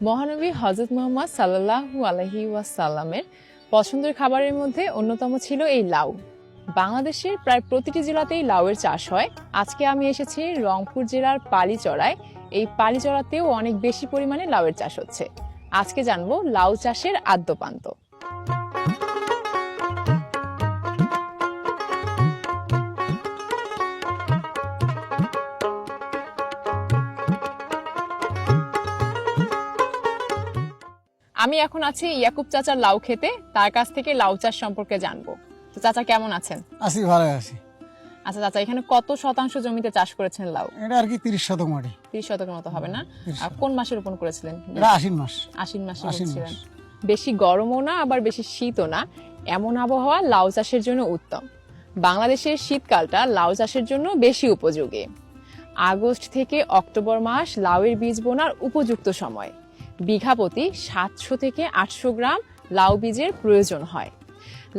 মহানবী হযরত মুহাম্মদ সাল্লাল্লাহু আলাইহি ওয়াসাল্লামের পছন্দের খাবারের মধ্যে অন্যতম ছিল এই লাউ। বাংলাদেশের প্রায় প্রতিটি জেলাতেই লাউয়ের চাষ হয়। আজকে আমি এসেছি রংপুর জেলার পালিচড়ায়। এই পালিচড়াতেও অনেক বেশি পরিমাণে লাউয়ের চাষ হচ্ছে। আজকে জানবো লাউ চাষের আদ্যোপান্ত। আমি এখন আছি ইয়াকুব চাচার লাউ খেতে, তার কাছ থেকে লাউ চাষ সম্পর্কে জানবো। তো চাচা কেমন আছেন? আছি, ভালো আছি। আচ্ছা চাচা, এখানে কত শতাংশ জমিতে চাষ করেছেন লাউ? এটা আর কি 30 শতক মাটি। 30 শতকের মতো হবে না? 30 আর কোন মাসে রোপণ করেছিলেন? এটা আশ্বিন মাস। আশ্বিন মাসে আশ্বিন করেছিলেন। মাস। বেশি গরমও না আবার বেশি শীতও না, এমন আবহাওয়া লাউ চাষের জন্য উত্তম। বাংলাদেশের শীতকালটা লাউ চাষের জন্য বেশি উপযোগী। আগস্ট থেকে অক্টোবর মাস লাউয়ের বীজ বোনার উপযুক্ত সময়। বিঘা প্রতি 700 থেকে 800 গ্রাম লাউ বীজের প্রয়োজন হয়।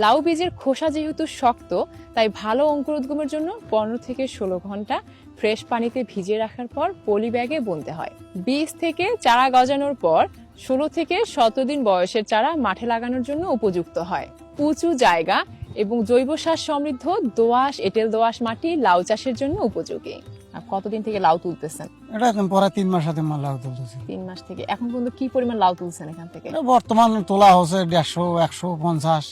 লাউ বীজের খোসা যেহেতু শক্ত, তাই ভালো অঙ্কুরোদ্গমের জন্য 15 থেকে 16 ঘন্টা ফ্রেশ পানিতে ভিজিয়ে রাখার পর পলি ব্যাগে বুনতে হয়। বীজ থেকে চারা গজানোর পর 16 থেকে 17 দিন বয়সের চারা মাঠে লাগানোর জন্য উপযুক্ত হয়। উঁচু জায়গা এবং জৈব সার সমৃদ্ধ দোআঁশ এঁটেল দোআঁশ মাটি লাউ চাষের জন্য উপযোগী। আর কতদিন থেকে লাউ তুলতেছেন? এটা পরে 3 মাস হাতে মাল লাউ তুলতেছি। 3 মাস থেকে। এখন পর্যন্ত কি পরিমাণ লাউ তুলছেন এখান থেকে? এটা বর্তমান তোলা হচ্ছে 150, 150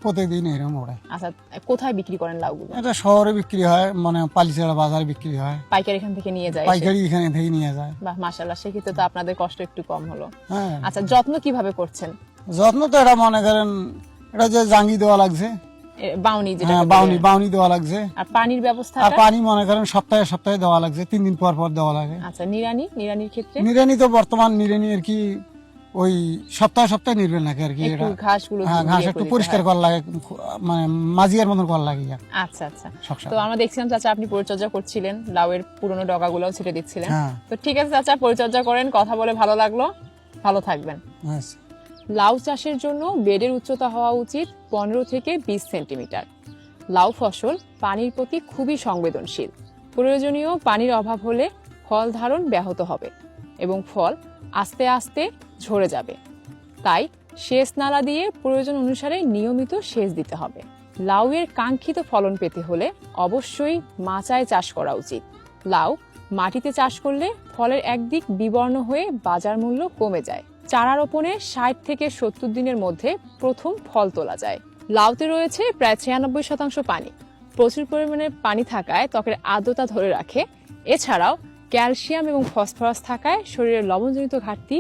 প্রতিদিন এরকম ওড়ে। আচ্ছা, কোথায় বিক্রি করেন লাউগুলো? এটা শহরে বিক্রি হয়, মানে পালিচড়া বাজারে বিক্রি হয়। পাইকারি এখান থেকে নিয়ে যায়? পাইকারি এখানে থেকে নিয়ে যায়। বাহ, মাশাআল্লাহ, সেক্ষেত্রে তো আপনাদের কষ্ট একটু কম হলো। হ্যাঁ। আচ্ছা, যত্ন কিভাবে করছেন? যত্ন তো এটা মনে করেন, এটা যে জাঙ্গি দেওয়া লাগছে, বাউনি যেটা হ্যাঁ, বাউনি দেওয়া লাগছে। আর পানির ব্যবস্থা? আর পানি মনে করেন সপ্তাহে দেওয়া লাগছে, 3 দিন পর দেওয়া লাগে। আচ্ছা, নিরানির ক্ষেত্রে? নিরানি তো বর্তমান নিরানি আর কি ওই সপ্তাহে নির্বেল নাকি আর কি। একটু এটা ঘাসগুলো হ্যাঁ, ঘাস একটু পরিষ্কার করা লাগে, মানে মাজিয়ার মতন করা লাগে। আচ্ছা আচ্ছা। তো আমরা দেখছিলাম চাচা আপনি পরিচর্যা করছিলেন, লাউয়ের পুরনো ডগাগুলোও ছেটে দিচ্ছিলেন। তো ঠিক আছে চাচা, পরিচর্যা করেন। কথা বলে ভালো লাগলো, ভালো থাকবেন। আচ্ছা। লাউ চাষের জন্য বেডের উচ্চতা হওয়া উচিত 15 থেকে 20 সেন্টিমিটার। লাউ ফসল পানির প্রতি খুবই সংবেদনশীল। প্রয়োজনীয় পানির অভাব হলে ফল ধারণ ব্যাহত হবে এবং ফল আস্তে আস্তে ঝরে যাবে। তাই সেচ নালা দিয়ে প্রয়োজন অনুসারে নিয়মিত সেচ দিতে হবে। লাউয়ের কাঙ্ক্ষিত ফলন পেতে হলে অবশ্যই মাচায় চাষ করা উচিত। লাউ মাটিতে চাষ করলে ফলের একদিক বিবর্ণ হয়ে বাজার মূল্য কমে যায়। চারা রোপণের 60 থেকে 70 দিনের মধ্যে প্রথম ফল তোলা যায়। লাউতে রয়েছে প্রায় 96% পানি। প্রচুর পরিমাণে পানি থাকায় ত্বকের আর্দ্রতা ধরে রাখে। এছাড়াও ক্যালসিয়াম এবং ফসফরাস থাকায় শরীরের লবণজনিত ঘাটতি